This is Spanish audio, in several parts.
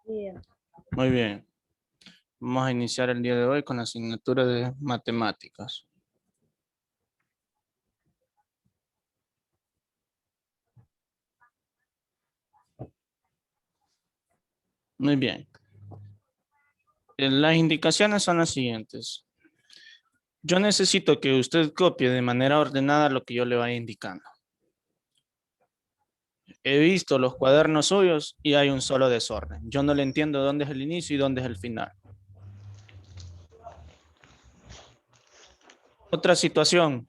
Bien. Muy bien. Vamos a iniciar el día de hoy con la asignatura de matemáticas. Muy bien. Las indicaciones son las siguientes. Yo necesito que usted copie de manera ordenada lo que yo le vaya indicando. He visto los cuadernos suyos y hay un solo desorden. Yo no le entiendo dónde es el inicio y dónde es el final. Otra situación.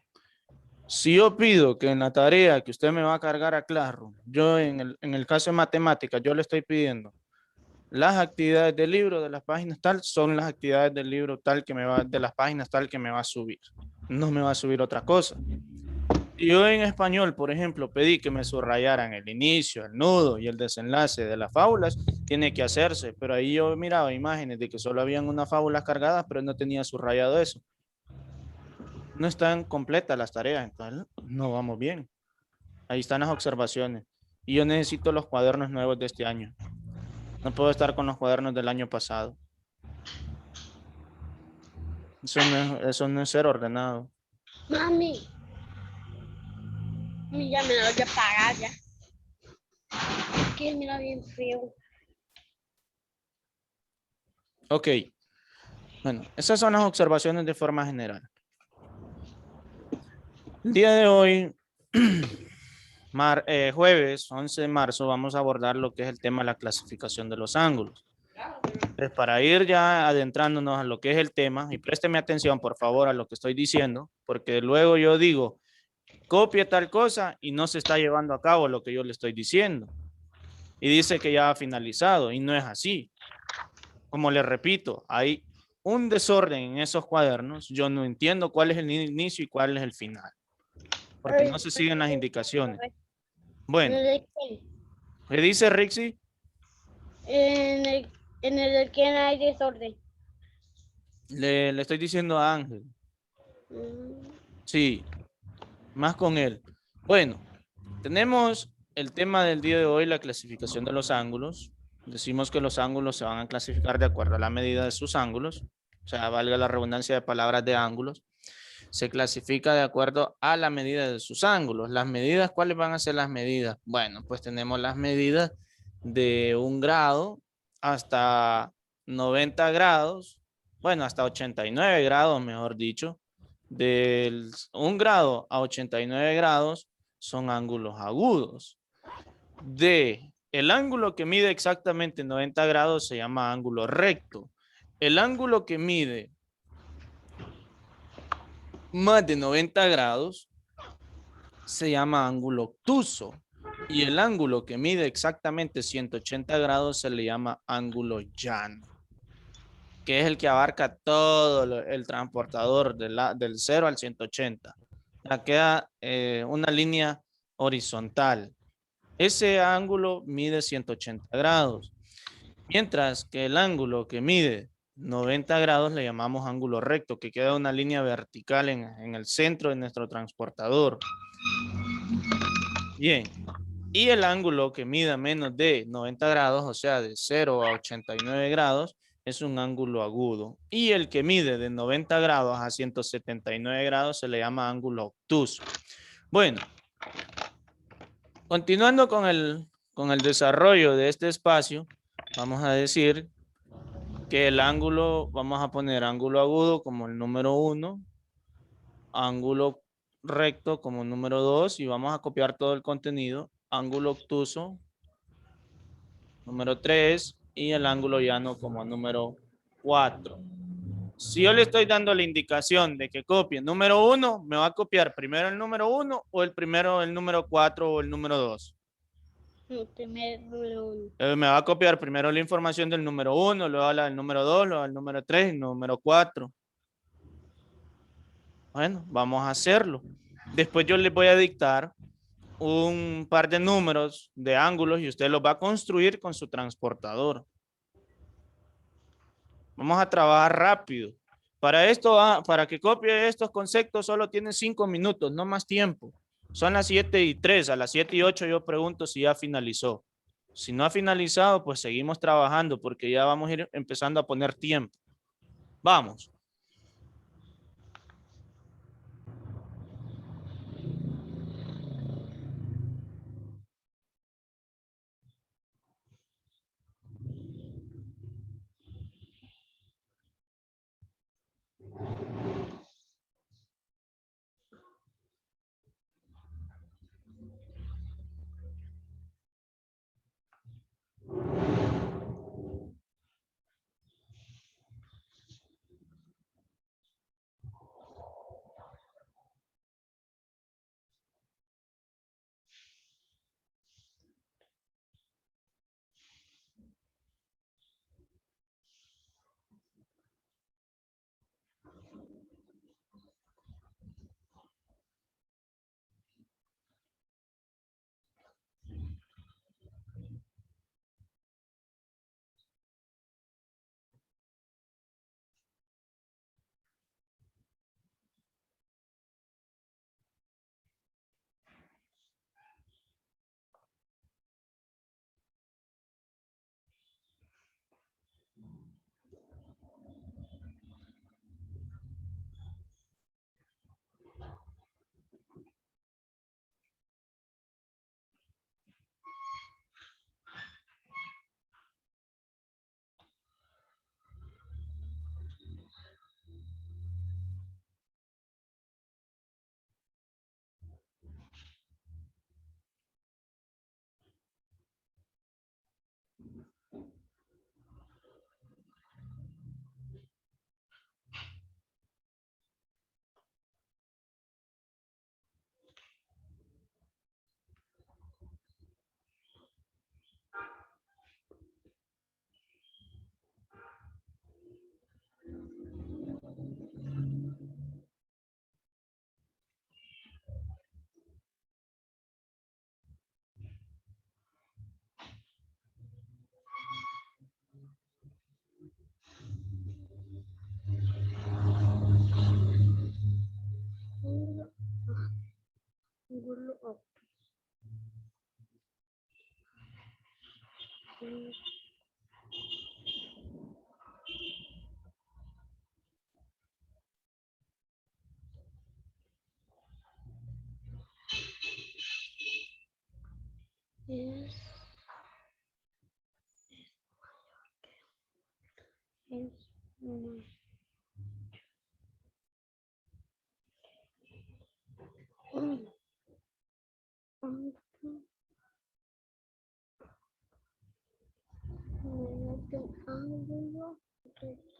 Si yo pido que en la tarea que usted me va a cargar a Classroom, yo en el caso de matemáticas, yo le estoy pidiendo las actividades del libro de las páginas tal son las actividades del libro tal que me va, de las páginas tal que me va a subir. No me va a subir otra cosa. Si yo en español, por ejemplo, pedí que me subrayaran el inicio, el nudo y el desenlace de las fábulas, tiene que hacerse, pero ahí yo miraba imágenes de que solo habían unas fábulas cargadas, pero no tenía subrayado eso. No están completas las tareas, entonces no vamos bien. Ahí están las observaciones. Y yo necesito los cuadernos nuevos de este año. No puedo estar con los cuadernos del año pasado. Eso no es ser ordenado. Mami, ya me lo voy a pagar ya. Que mira bien frío. Ok. Bueno, esas son las observaciones de forma general. El día de hoy, jueves 11 de marzo, vamos a abordar lo que es el tema de la clasificación de los ángulos. Entonces, para ir ya adentrándonos a lo que es el tema, y présteme atención, por favor, a lo que estoy diciendo, porque luego yo digo, copie tal cosa y no se está llevando a cabo lo que yo le estoy diciendo. Y dice que ya ha finalizado, y no es así. Como le repito, hay un desorden en esos cuadernos. Yo no entiendo cuál es el inicio y cuál es el final, porque no se siguen las indicaciones. Bueno, ¿qué dice Rixi? En el, en el que no hay desorden. Le estoy diciendo a Ángel. Sí, más con él. Bueno, tenemos el tema del día de hoy, la clasificación de los ángulos. Decimos que los ángulos se van a clasificar de acuerdo a la medida de sus ángulos. O sea, valga la redundancia de palabras de ángulos. Se clasifica de acuerdo a la medida de sus ángulos. Las medidas, ¿cuáles van a ser las medidas? Bueno, pues tenemos las medidas de 1 grado hasta 90 grados, bueno, hasta 89 grados, mejor dicho. Del 1 grado a 89 grados son ángulos agudos. El ángulo que mide exactamente 90 grados se llama ángulo recto. El ángulo que mide más de 90 grados se llama ángulo obtuso. Y el ángulo que mide exactamente 180 grados se le llama ángulo llano, que es el que abarca todo el transportador del 0 al 180. Ya queda una línea horizontal. Ese ángulo mide 180 grados. Mientras que el ángulo que mide 90 grados le llamamos ángulo recto, que queda una línea vertical en el centro de nuestro transportador. Bien, y el ángulo que mida menos de 90 grados, o sea, de 0 a 89 grados, es un ángulo agudo. Y el que mide de 90 grados a 179 grados se le llama ángulo obtuso. Bueno, continuando con el desarrollo de este espacio, vamos a decir que el ángulo, vamos a poner ángulo agudo como el número 1, ángulo recto como número 2 y vamos a copiar todo el contenido, ángulo obtuso número 3 y el ángulo llano como número 4. Si yo le estoy dando la indicación de que copie número 1, me va a copiar primero el número 1 o el número 4 o el número 2. Me va a copiar primero la información del número 1, luego la del número 2, luego el número 3 y el número 4. Bueno, vamos a hacerlo. Después yo les voy a dictar un par de números de ángulos y usted los va a construir con su transportador. Vamos a trabajar rápido. Para esto, para que copie estos conceptos solo tiene 5 minutos, no más tiempo. Son las 7:03, a las 7:08 yo pregunto si ya finalizó. Si no ha finalizado, pues seguimos trabajando porque ya vamos a ir empezando a poner tiempo. Vamos. Ángulo octo. Es uno. Ángulo recto.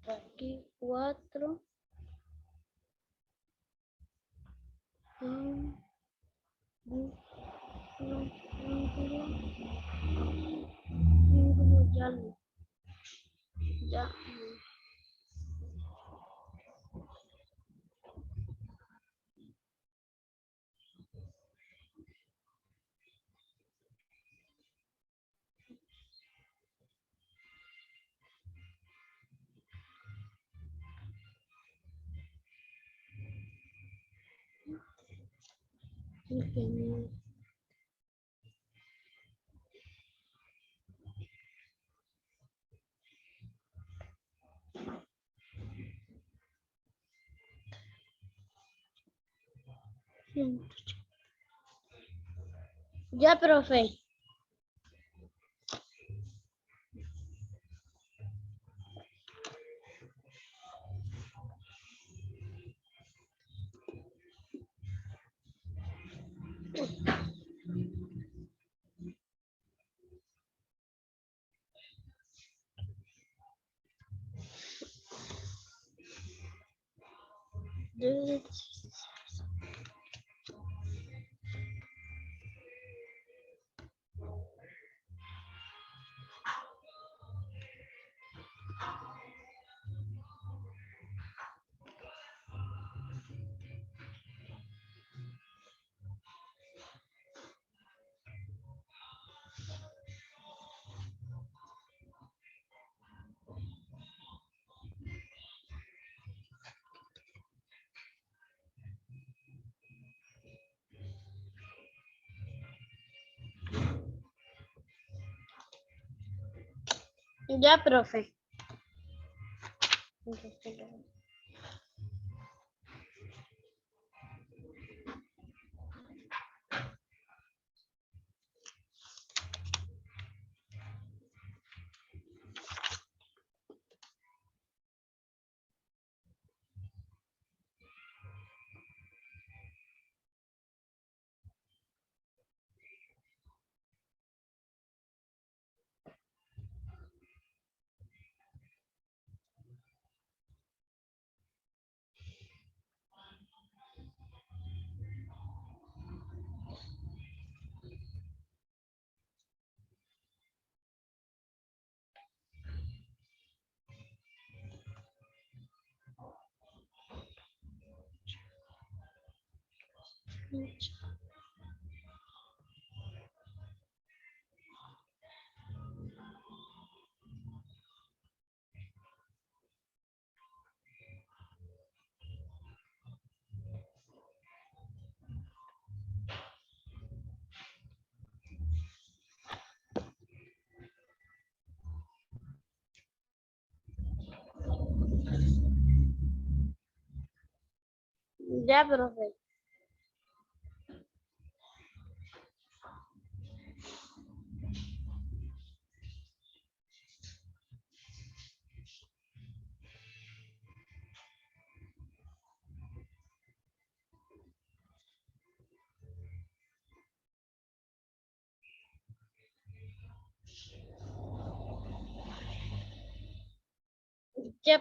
Aquí 4. Ya no. Ya. Ingeniero. Ya, profe. Ya, profe. Ya, profe. Ya.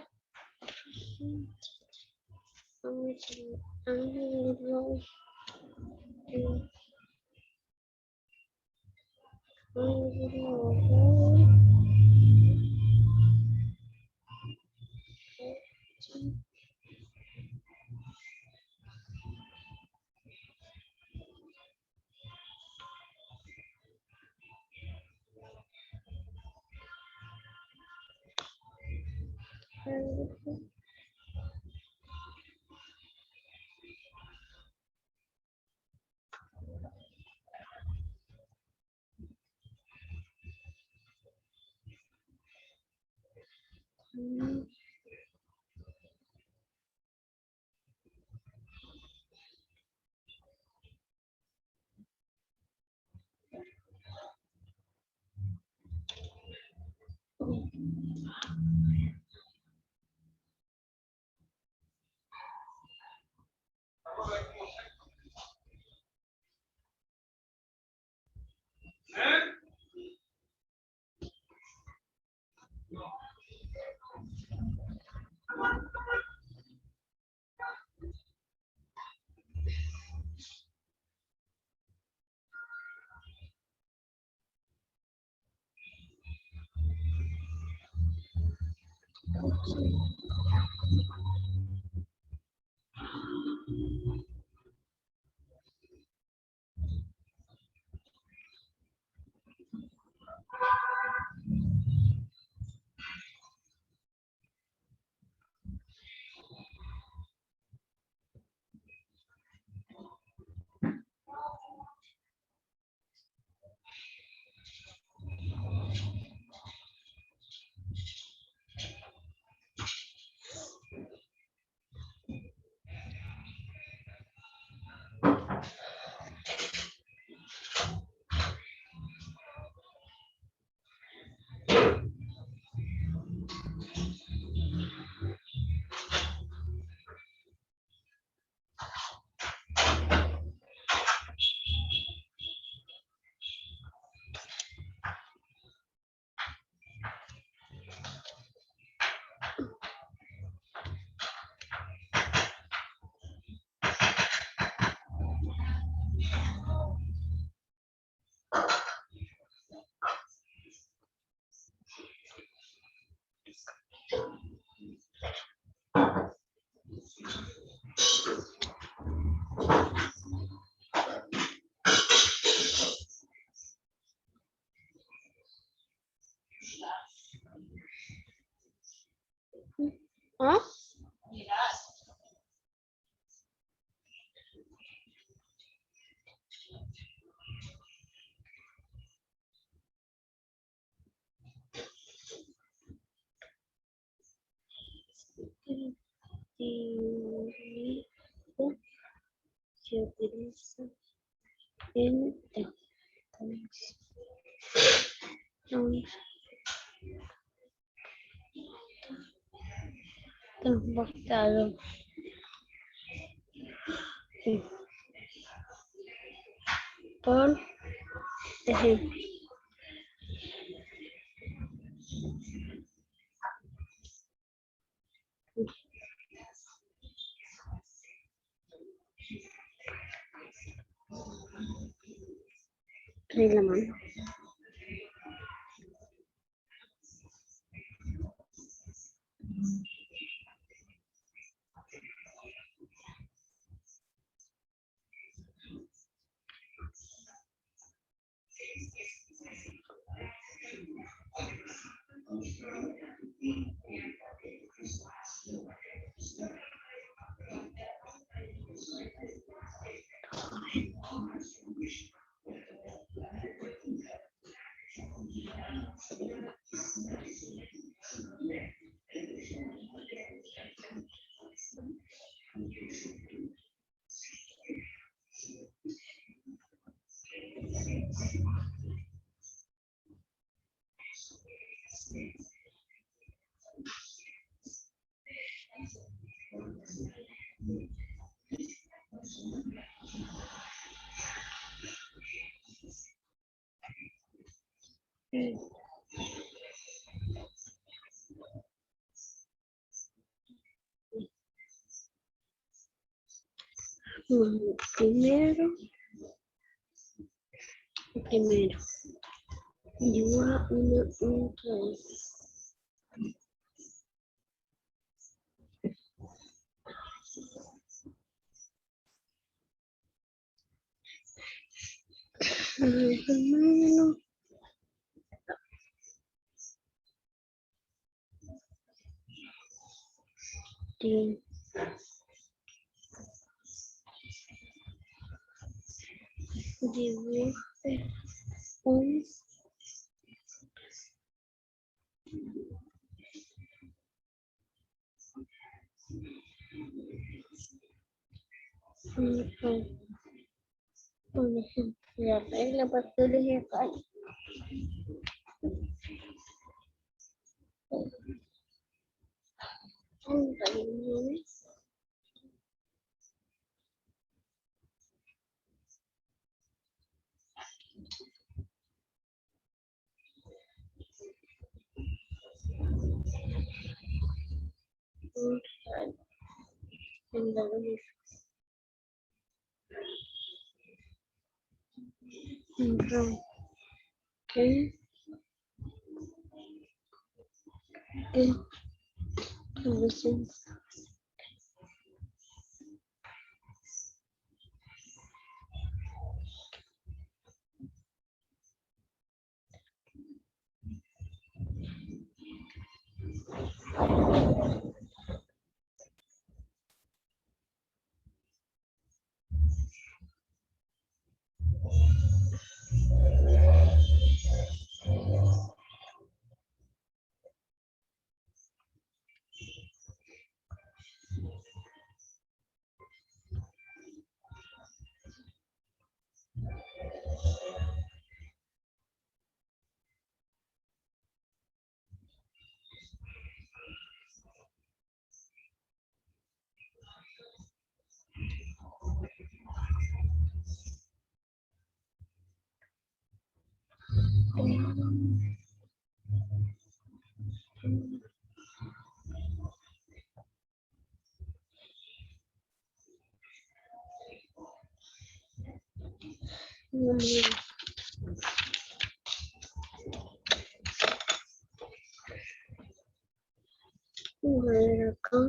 ¿Ah? se utiliza en transportado por ejemplo de la mano. Primero, dibuja un primero, dibuje un por ejemplo, la regla pasteles y acá. En la luz. ¿Qué? Acá.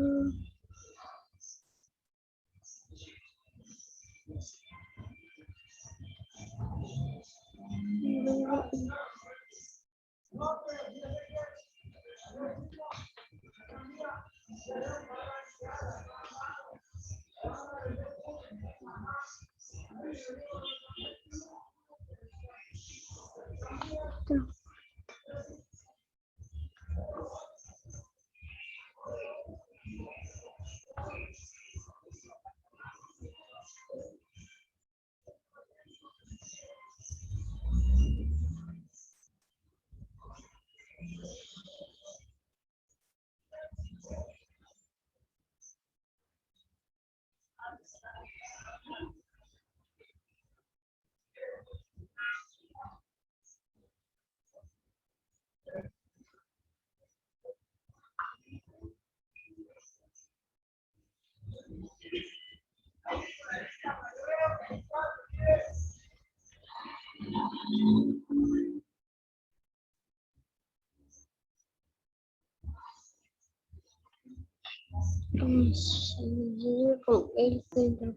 Coincidir con el centro.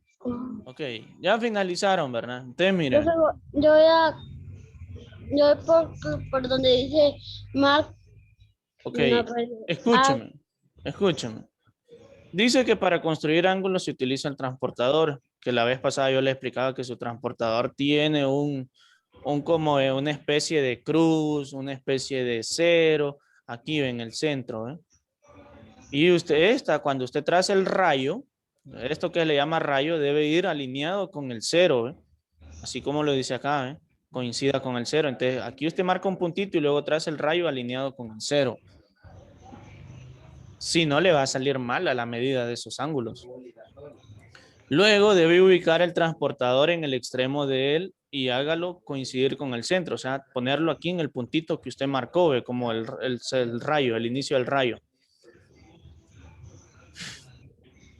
Ok, ya finalizaron, ¿verdad? Entonces, Yo, miren, yo voy a, yo voy por donde dice Mark, ok, no, pues, ah, escúcheme, escúcheme. Dice que para construir ángulos se utiliza el transportador, que la vez pasada yo le explicaba que su transportador tiene un como una especie de cruz, una especie de cero, aquí en el centro, ¿eh? Y cuando usted traza el rayo, esto que le llama rayo, debe ir alineado con el cero, ¿eh? Así como lo dice acá, ¿eh? Coincida con el cero. Entonces, aquí usted marca un puntito y luego traza el rayo alineado con el cero. Si no, le va a salir mal a la medida de esos ángulos. Luego debe ubicar el transportador en el extremo de él y hágalo coincidir con el centro, o sea, ponerlo aquí en el puntito que usted marcó, ¿ve? Como el rayo, el inicio del rayo.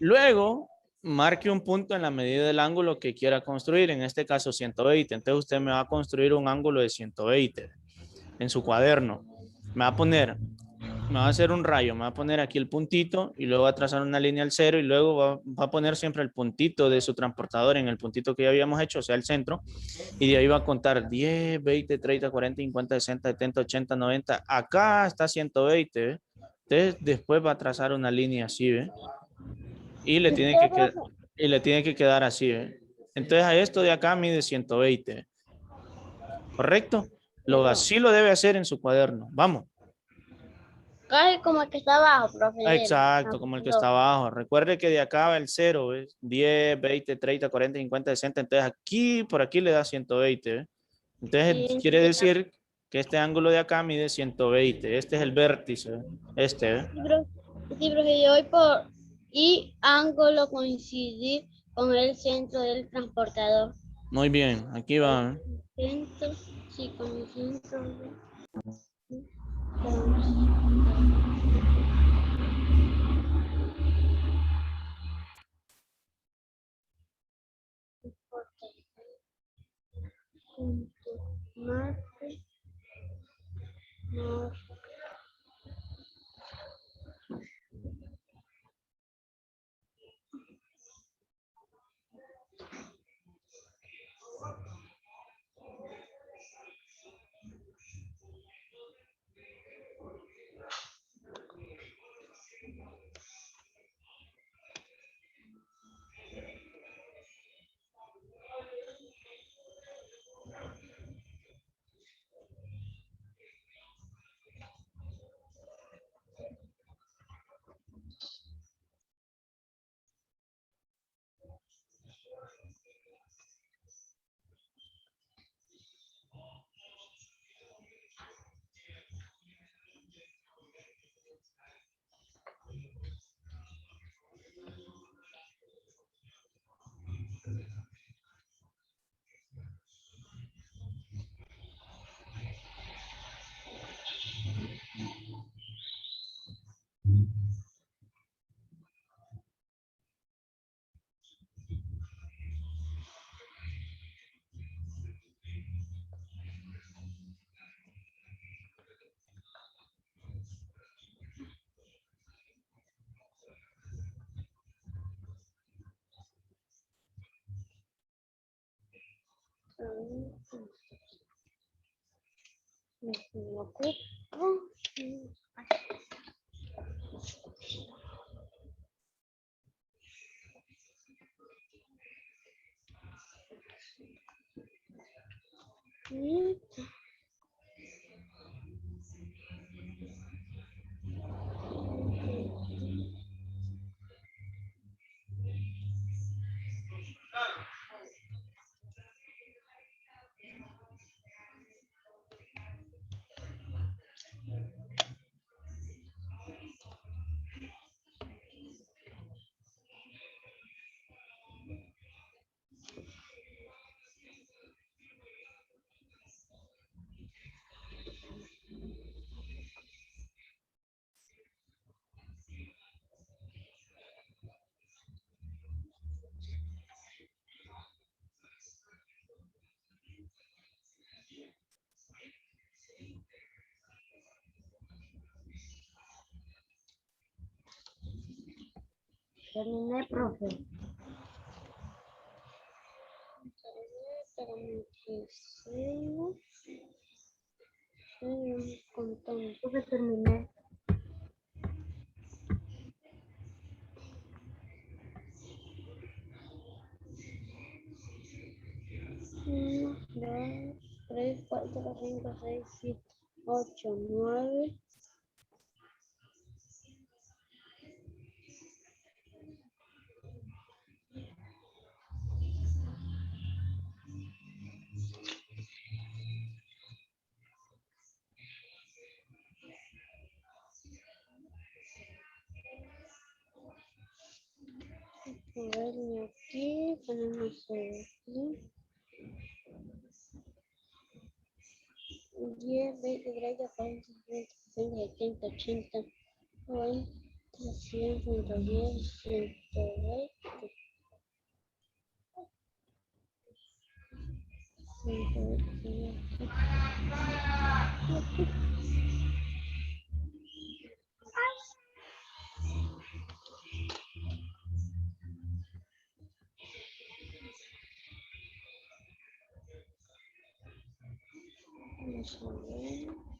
Luego, marque un punto en la medida del ángulo que quiera construir, en este caso 120. Entonces usted me va a construir un ángulo de 120 en su cuaderno. Me va a poner, me va a hacer un rayo, me va a poner aquí el puntito y luego va a trazar una línea al cero y luego va a poner siempre el puntito de su transportador en el puntito que ya habíamos hecho, o sea, el centro, y de ahí va a contar 10, 20, 30, 40, 50, 60, 70, 80, 90. Acá está 120, ¿ve? Entonces después va a trazar una línea así, ¿ve? Y le tiene que, y le tiene que quedar así, ¿ve? Entonces a esto de acá mide 120, ¿correcto? Así lo debe hacer en su cuaderno. Vamos. casi como el que está abajo, profe, Exacto, como el que está abajo. Recuerde que de acá va el cero, ¿ves? 10, 20, 30, 40, 50, 60. Entonces aquí, por aquí le da 120, ¿ves? Entonces Sí, quiere decir que este ángulo de acá mide 120. Este es el vértice, ¿ves? Este, ¿ves? sí, profe, yo voy por y ángulo coincidir con el centro del transportador. Muy bien, aquí va, ¿ves? Centro, sí, con el centro. Marte, no, me equivoco. terminé, profe. Terminé, pero me sigo contando. Profe, terminé. Uno, dos, tres, cuatro, cinco, seis, siete, ocho, nueve. Moverme aquí, ponemos aquí. 10, 20, 30, 40, 50, 60, 70, 80, 90, 100, 110, 120, 120. Vamos a ver.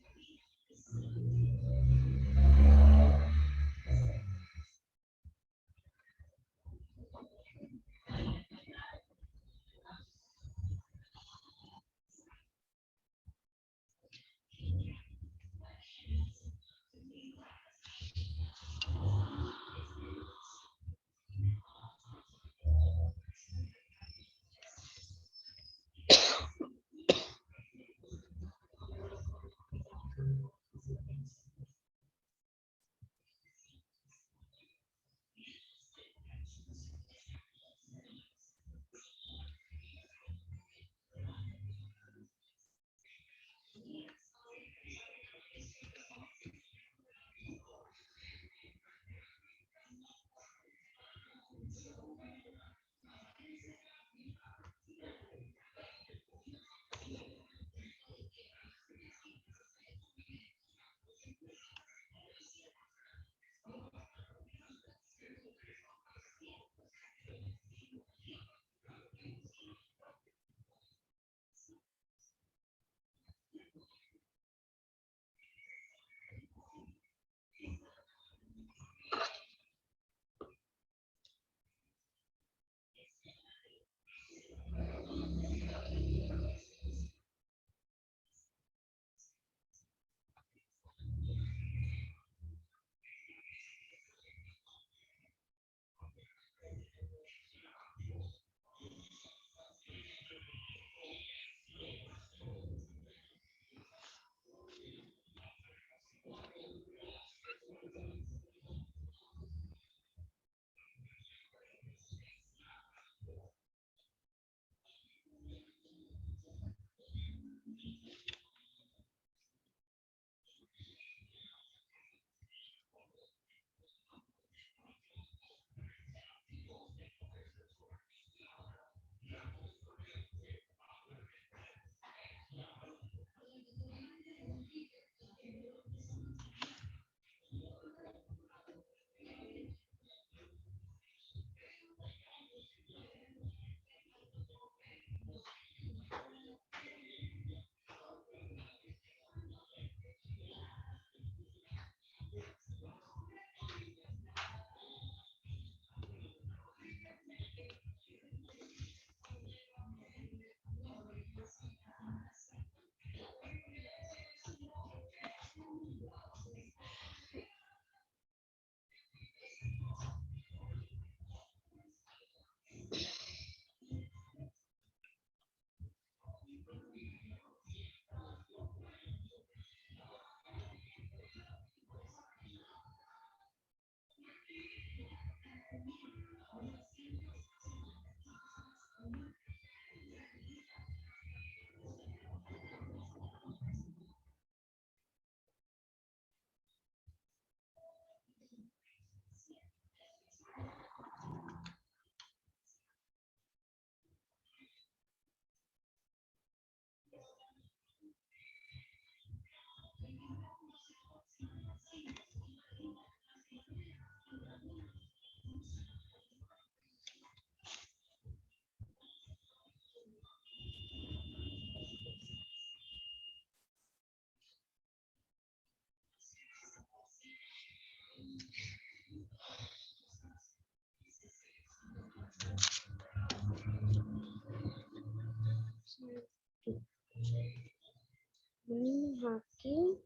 Venimos aquí.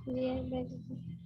Diez veces.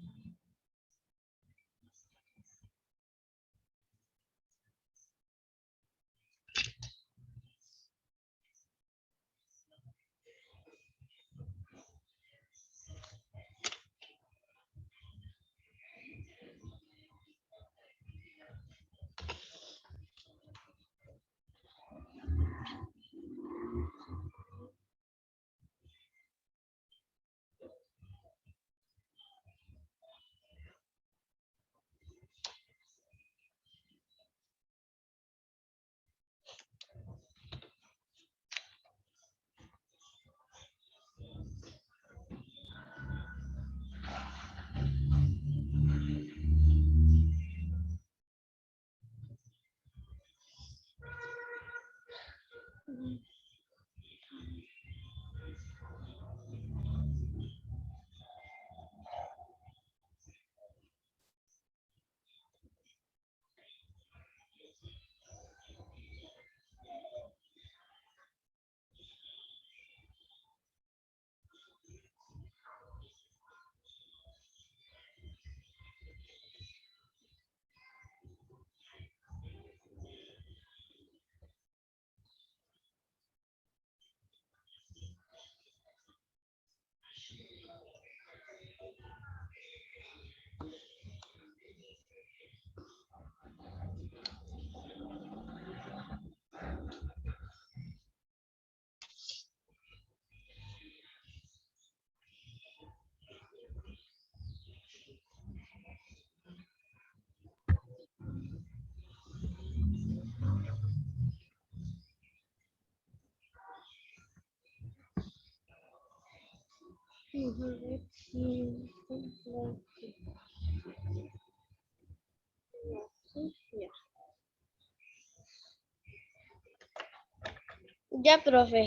Ya, profe.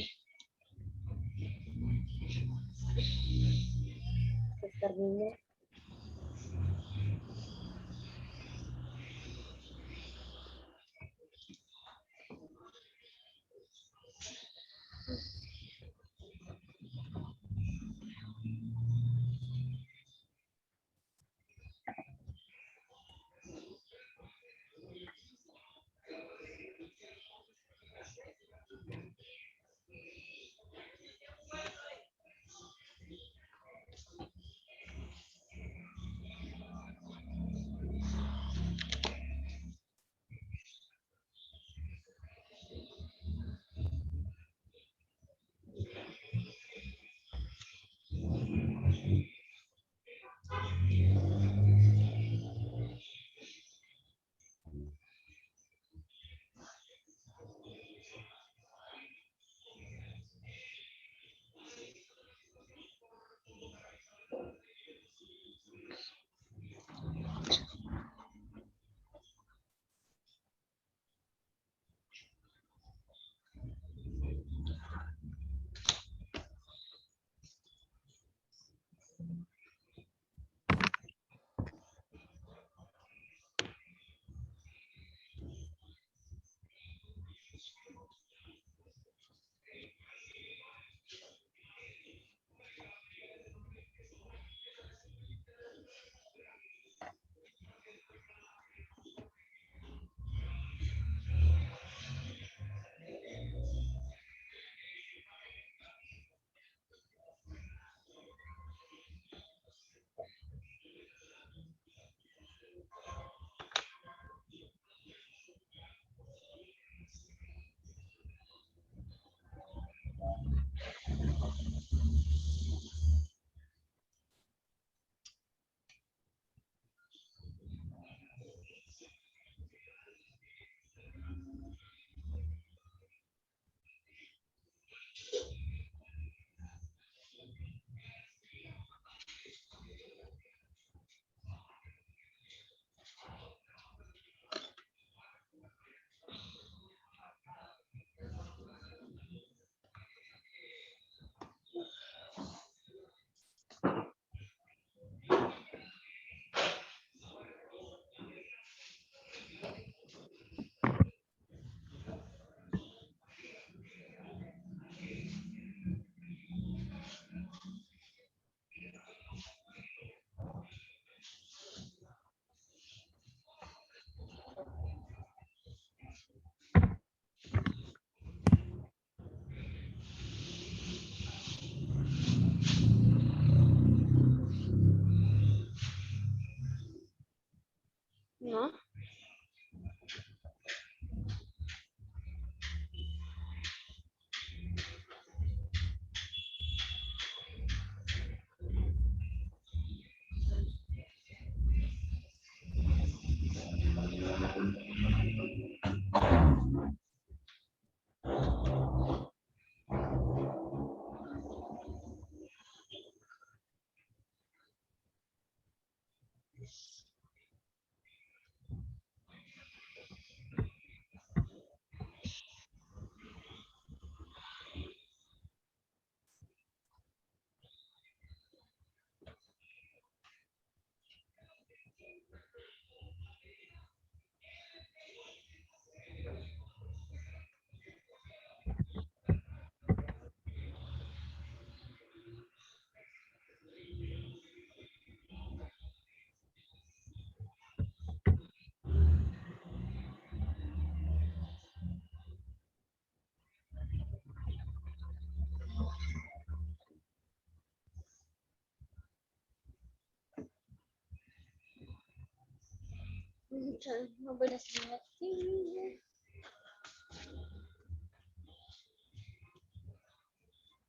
No voy a hacer aquí.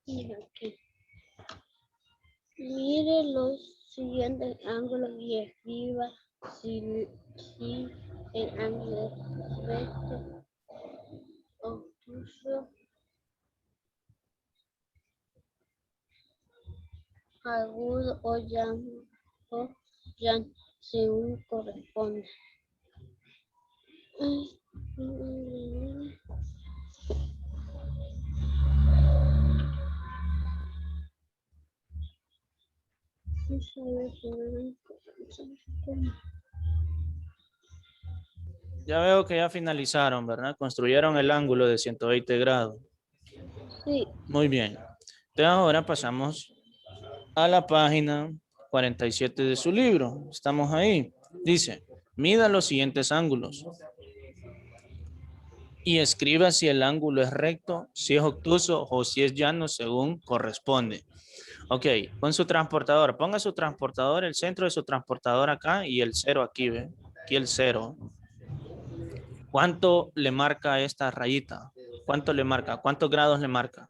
Y aquí. Mire los siguientes ángulos y escriba si el ángulo es recto, obtuso, agudo o llano, según corresponde. Ya veo que ya finalizaron, ¿verdad? Construyeron el ángulo de 120 grados. Sí, Muy bien. Entonces ahora pasamos a la página 47 de su libro. Estamos ahí. Dice, mida los siguientes ángulos y escriba si el ángulo es recto, si es obtuso o si es llano según corresponde. Ok, con su transportador, ponga su transportador, el centro de su transportador acá y el cero aquí, ¿ve? Aquí el cero. ¿Cuánto le marca esta rayita? ¿Cuánto le marca? ¿Cuántos grados le marca?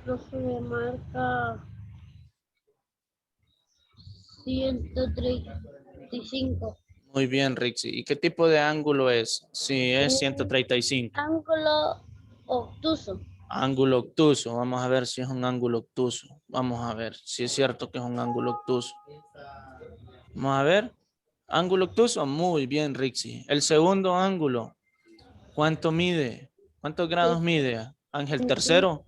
profe me marca 135. Muy bien, Rixi. ¿Y qué tipo de ángulo es? Sí, es 135. Ángulo obtuso. Ángulo obtuso. Vamos a ver si es un ángulo obtuso. Vamos a ver si es cierto que es un ángulo obtuso. Vamos a ver. Ángulo obtuso. Muy bien, Rixi. El segundo ángulo. ¿Cuánto mide? ¿Cuántos grados mide? Ángel tercero.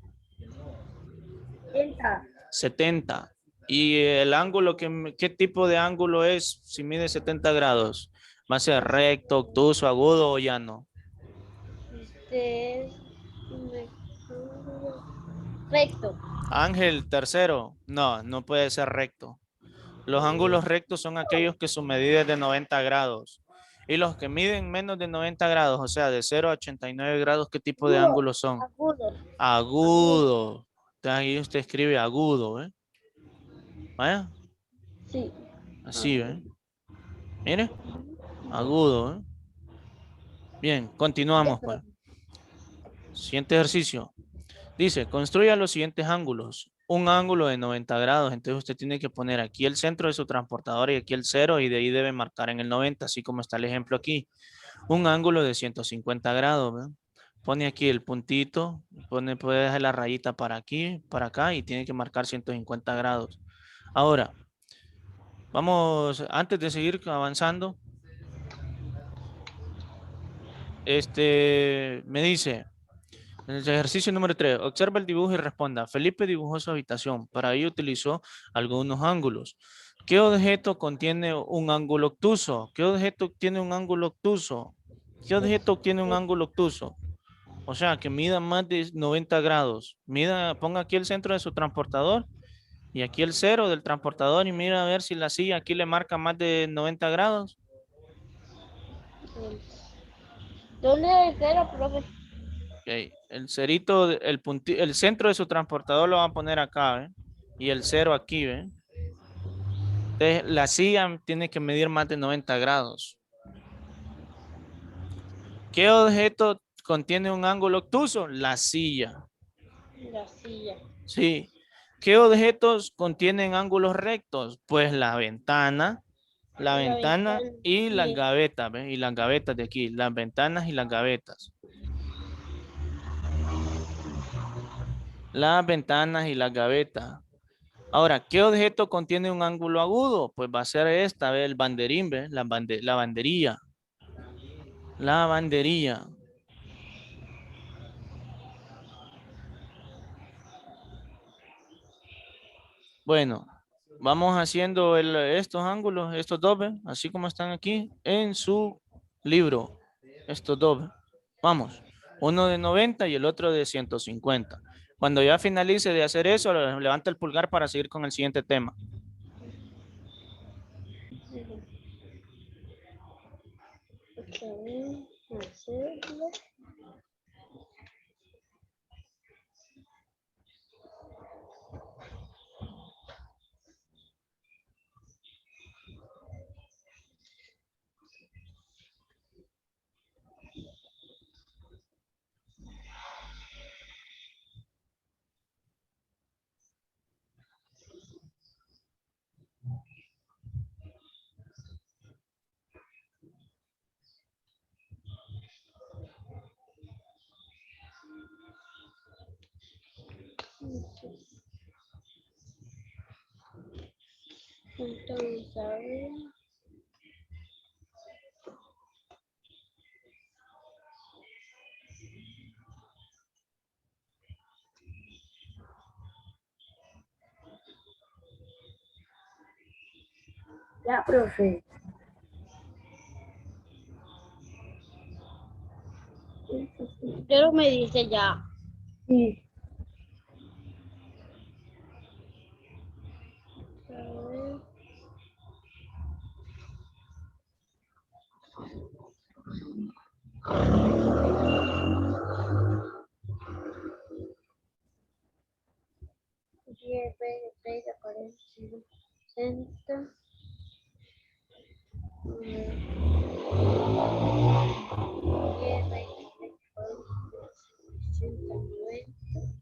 70. ¿Y el ángulo, qué tipo de ángulo es si mide 70 grados? ¿Va a ser recto, obtuso, agudo o llano? Este es recto. Ángel tercero. No, no puede ser recto. Los ángulos rectos son aquellos que su medida es de 90 grados. Y los que miden menos de 90 grados, o sea, de 0 a 89 grados, ¿qué tipo de Agudo. ángulos son? Agudo. Agudo. Entonces ahí usted escribe agudo, ¿eh? ¿Vaya? Sí. Así, Agudo. ¿eh? Mire, agudo, ¿eh? Bien, continuamos, pues. Siguiente ejercicio. Dice, construya los siguientes ángulos. Un ángulo de 90 grados. Entonces usted tiene que poner aquí el centro de su transportador y aquí el cero y de ahí debe marcar en el 90, así como está el ejemplo aquí. Un ángulo de 150 grados. ¿Ve? Pone aquí el puntito, puede dejar la rayita para aquí, para acá y tiene que marcar 150 grados. Ahora, vamos, antes de seguir avanzando, me dice, en el ejercicio número 3, observa el dibujo y responda. Felipe dibujó su habitación. Para ello utilizó algunos ángulos. ¿Qué objeto contiene un ángulo obtuso? ¿Qué objeto tiene un ángulo obtuso? ¿Qué objeto tiene un ángulo obtuso? O sea, que mida más de 90 grados. Ponga aquí el centro de su transportador y aquí el cero del transportador y mira a ver si la silla aquí le marca más de 90 grados. ¿Dónde es el cero, profe? Ok, el cerito, el centro de su transportador lo va a poner acá, ¿ve? Y el cero aquí, ¿ve? Entonces, la silla tiene que medir más de 90 grados. ¿Qué objeto contiene un ángulo obtuso? La silla. La silla. Sí. ¿Qué objetos contienen ángulos rectos? Pues la ventana, La La ventana ventana, y las sí. gavetas, ¿ves? Y las gavetas de aquí, las ventanas y las gavetas. Las ventanas y las gavetas. Ahora, ¿qué objeto contiene un ángulo agudo? Pues va a ser esta, ¿ves? El banderín, ¿ves? La banderilla. La banderilla. Bueno, vamos haciendo estos ángulos, estos dos, ¿ves? Así como están aquí en su libro. Estos dos, ¿ves? Vamos. Uno de 90 y el otro de 150. Cuando ya finalice de hacer eso, levanta el pulgar para seguir con el siguiente tema. Ok, hacerlo. Entonces, a ver. Ya, profe. Pero me dice ya. Sí. A ver. 10, 20, 30, 40, 60. 10, 20, 30, 40, 60, 90.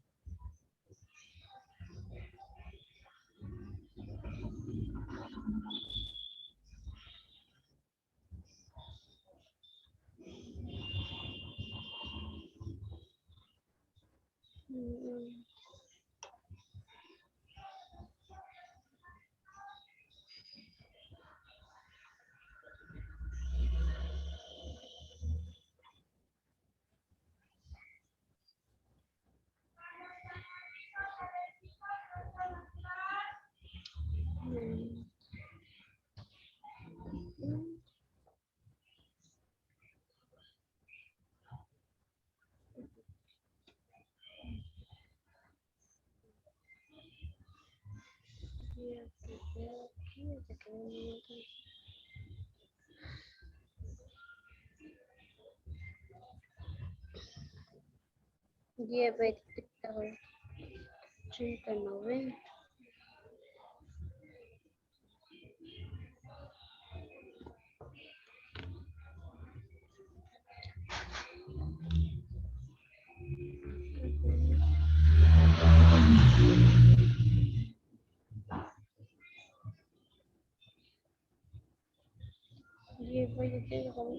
Mm, 10, 20, 30, 80, 90. Y voy a hacer como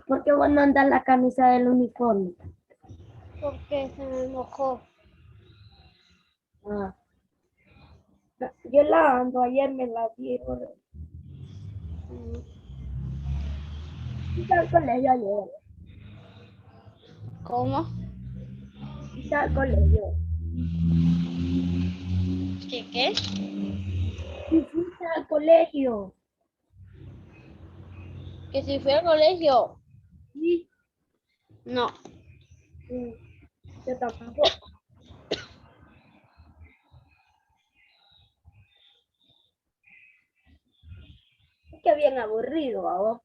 ¿Por qué vos no andas la camisa del uniforme? Porque se me mojó. Ah. Yo la ando, ayer me la dieron. Fui al colegio ayer. ¿Cómo? Fui al colegio. ¿Qué? Y fuiste al colegio. Que si fui al colegio. Sí. No. Sí. Yo tampoco. Es que bien aburrido, vos.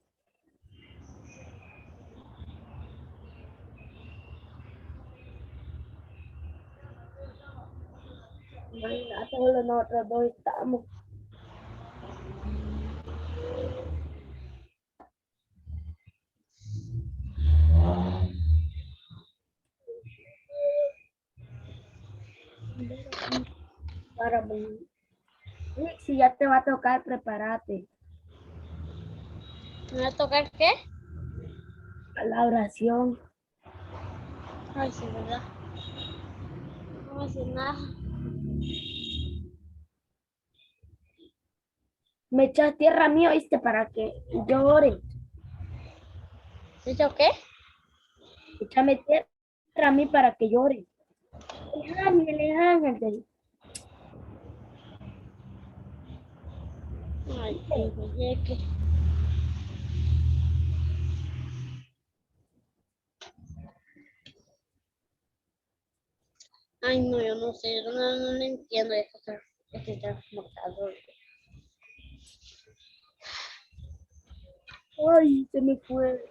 Imagínate, solo nosotros dos estamos. Para mí. Sí, si ya te va a tocar, prepárate. ¿Me va a tocar qué? A la oración. Ay, sí, ¿verdad? No voy a decir nada. Me echas tierra a mí, ¿oíste? Para que yo ore. ¿Dicho qué? Échame tierra a mí para que llore. Es ángel, es ángel. Ay, qué que. Ay, no, yo no sé, yo no le entiendo este transmutador. Ay, se me fue.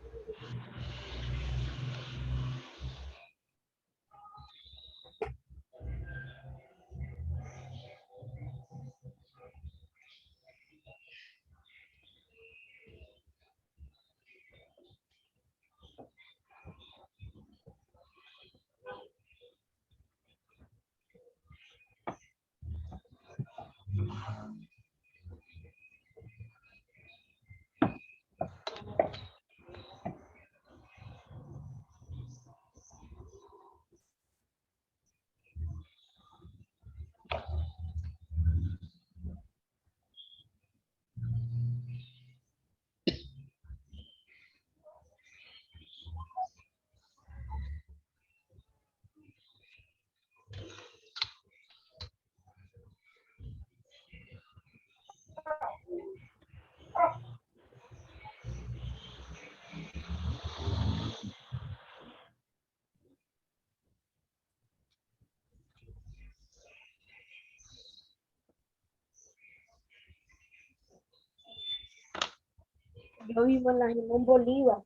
Yo vivo en la Simón Bolívar.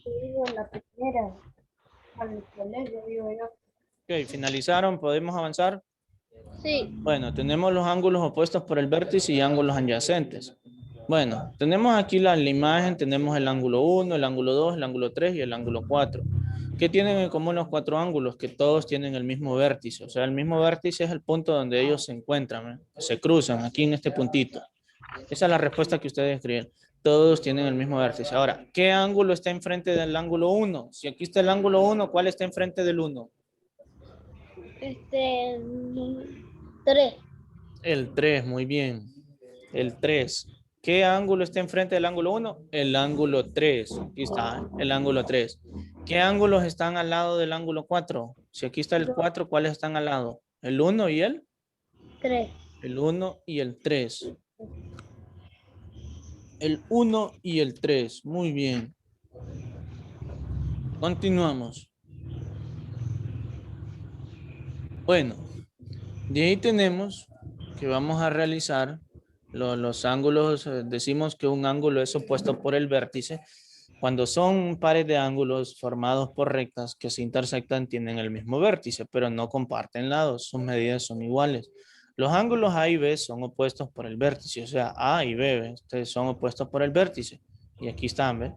Yo vivo en la primera. Al colegio vivo yo. Ok, finalizaron, podemos avanzar. Sí, Bueno, tenemos los ángulos opuestos por el vértice y ángulos adyacentes. Bueno, tenemos aquí la imagen, tenemos el ángulo 1, el ángulo 2, el ángulo 3 y el ángulo 4. ¿Qué tienen en común los cuatro ángulos? Que todos tienen el mismo vértice. O sea, el mismo vértice es el punto donde ellos se encuentran, ¿eh? Se cruzan aquí en este puntito. Esa es la respuesta que ustedes escriben. Todos tienen el mismo vértice. Ahora, ¿qué ángulo está enfrente del ángulo 1? Si aquí está el ángulo 1, ¿cuál está enfrente del 1? 3. El 3, muy bien. El 3. ¿Qué ángulo está enfrente del ángulo 1? El ángulo 3. Aquí está, el ángulo 3. ¿Qué ángulos están al lado del ángulo 4? Si aquí está el 4, ¿cuáles están al lado? El 1 y el 3. 1 y el 3. El 1 y el 3. Muy bien. Continuamos. Bueno, de ahí tenemos que vamos a realizar los ángulos. Decimos que un ángulo es opuesto por el vértice. Cuando son pares de ángulos formados por rectas que se intersectan, tienen el mismo vértice, pero no comparten lados. Sus medidas son iguales. Los ángulos A y B son opuestos por el vértice, o sea, A y B, ¿ve? Ustedes son opuestos por el vértice. Y aquí están, ¿ve?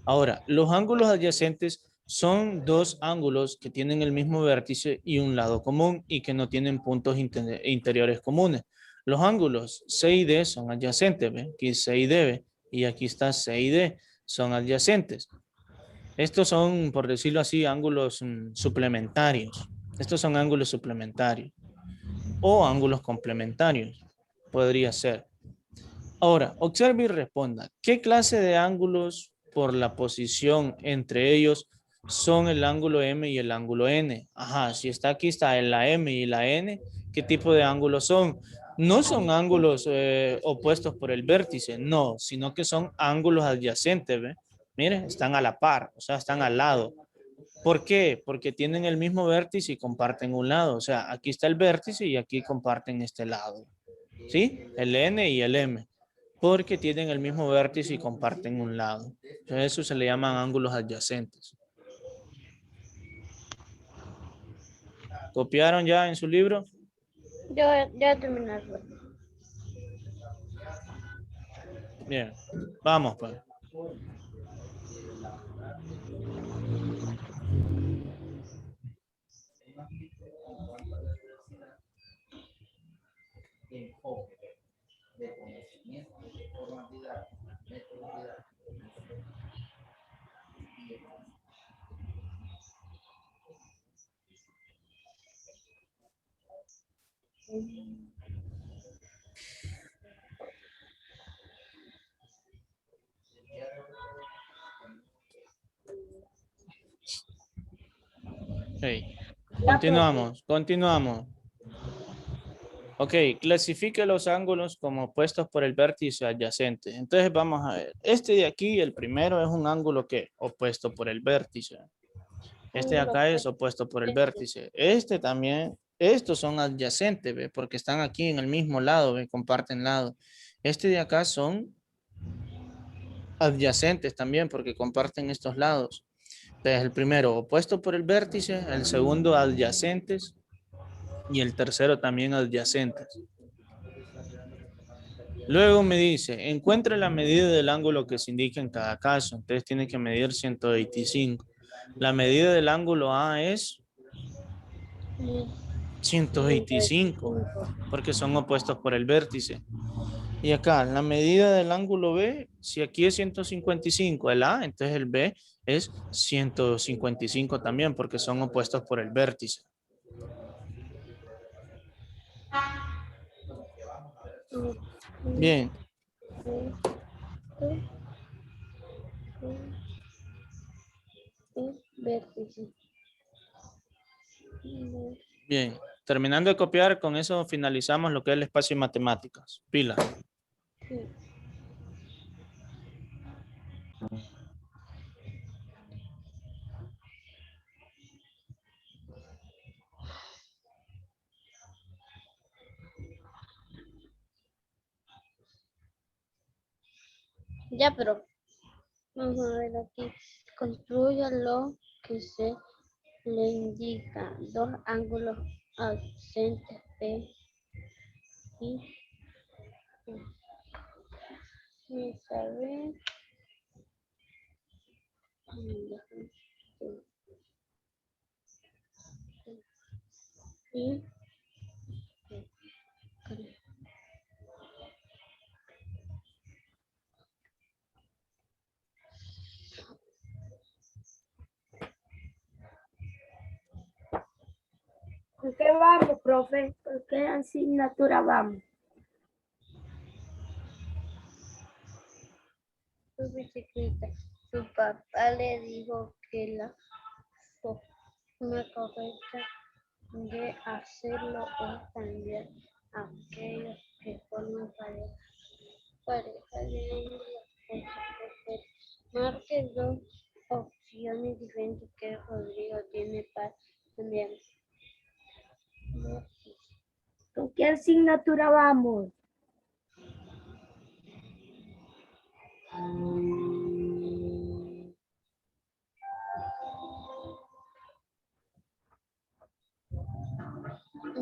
Ahora, los ángulos adyacentes son dos ángulos que tienen el mismo vértice y un lado común y que no tienen puntos interiores comunes. Los ángulos C y D son adyacentes, ¿ve? Aquí C y D, ¿ve? Y aquí está C y D, son adyacentes. Estos son, por decirlo así, ángulos suplementarios. Estos son ángulos suplementarios o ángulos complementarios. Podría ser. Ahora, observe y responda. ¿Qué clase de ángulos por la posición entre ellos son el ángulo M y el ángulo N? Ajá, si está aquí, está la M y la N. ¿Qué tipo de ángulos son? No son ángulos opuestos por el vértice, no, sino que son ángulos adyacentes, ¿ve? Miren, están a la par, o sea, están al lado. ¿Por qué? Porque tienen el mismo vértice y comparten un lado. O sea, aquí está el vértice y aquí comparten este lado. ¿Sí? El N y el M. Porque tienen el mismo vértice y comparten un lado. Entonces, eso se le llaman ángulos adyacentes. ¿Copiaron ya en su libro? Yo ya terminé. Bien. Vamos, pues. Ok. Ya, profe. Continuamos. Ok, clasifique los ángulos como opuestos por el vértice adyacente. Entonces vamos a ver. Este de aquí, el primero, es un ángulo que opuesto por el vértice. Este de acá es opuesto por el vértice. Este también, estos son adyacentes, ¿ve? Porque están aquí en el mismo lado, ¿ve? Comparten lado. Este de acá son adyacentes también porque comparten estos lados. Entonces el primero opuesto por el vértice, el segundo adyacentes y el tercero también adyacentes. Luego me dice, encuentre la medida del ángulo que se indica en cada caso. Entonces tiene que medir 125. La medida del ángulo A es 125 porque son opuestos por el vértice. Y acá, la medida del ángulo B, si aquí es 155 el A, entonces el B es 155 también porque son opuestos por el vértice. Bien, Vértice. bien. Terminando de copiar, con eso finalizamos lo que es el espacio de matemáticas. Pila. Ya, pero vamos a ver aquí. Construya lo que se le indica. Dos ángulos adyacentes P y Q. Vamos a ver. Y ¿Por qué vamos, profe? ¿Por qué asignatura vamos? su bicicleta. Su papá le dijo que la forma correcta de hacerlo es cambiar aquellos que forman pareja de marque dos opciones diferentes que Rodrigo tiene para cambiar. ¿Con qué asignatura vamos?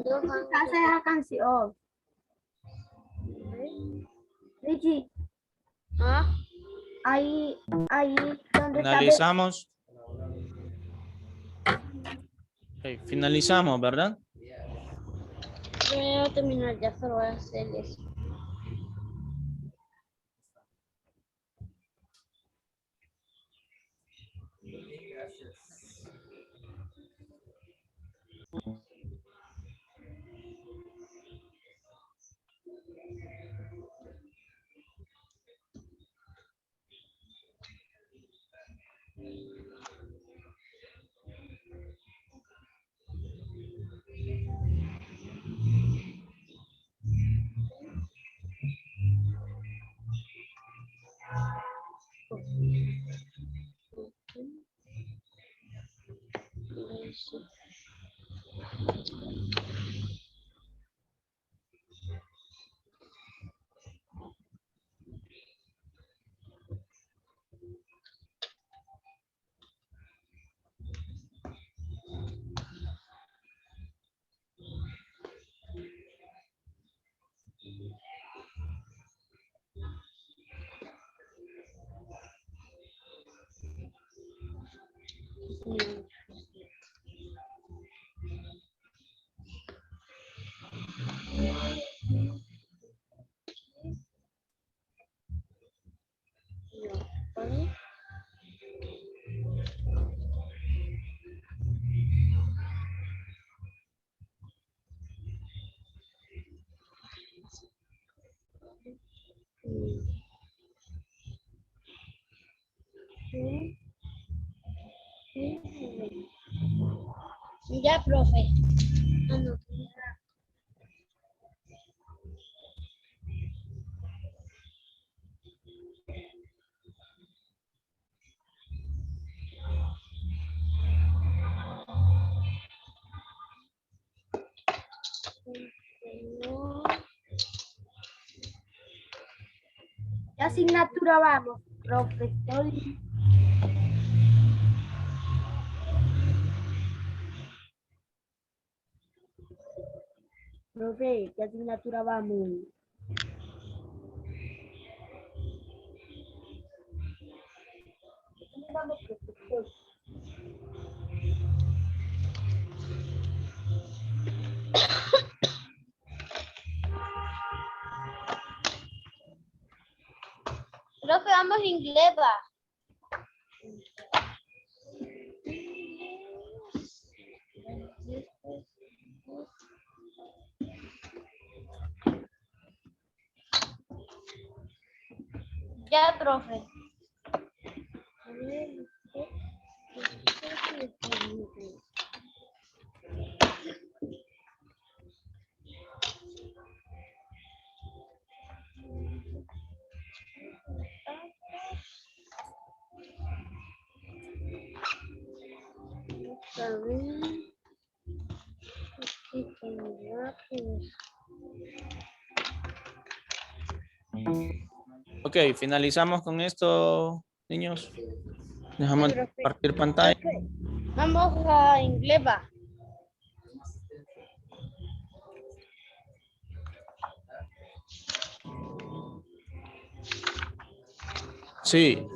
¿Qué hace esa canción? Richie, ¿Ah? ahí donde está. Finalizamos. Ok, finalizamos, ¿verdad? Voy a terminar, ya solo voy a hacer eso. Eso. ¿Vale? Ya, profe. Ah, no. No. ¿Qué asignatura vamos, profesor? Profe, ¿qué asignatura vamos? Vamos, profesor. Profe, vamos inglés, va. Ya, profe. Está bien. Aquí tendrá que... Ok, finalizamos con esto, niños. Dejamos de compartir pantalla. Profe, vamos a inglés, va. Sí,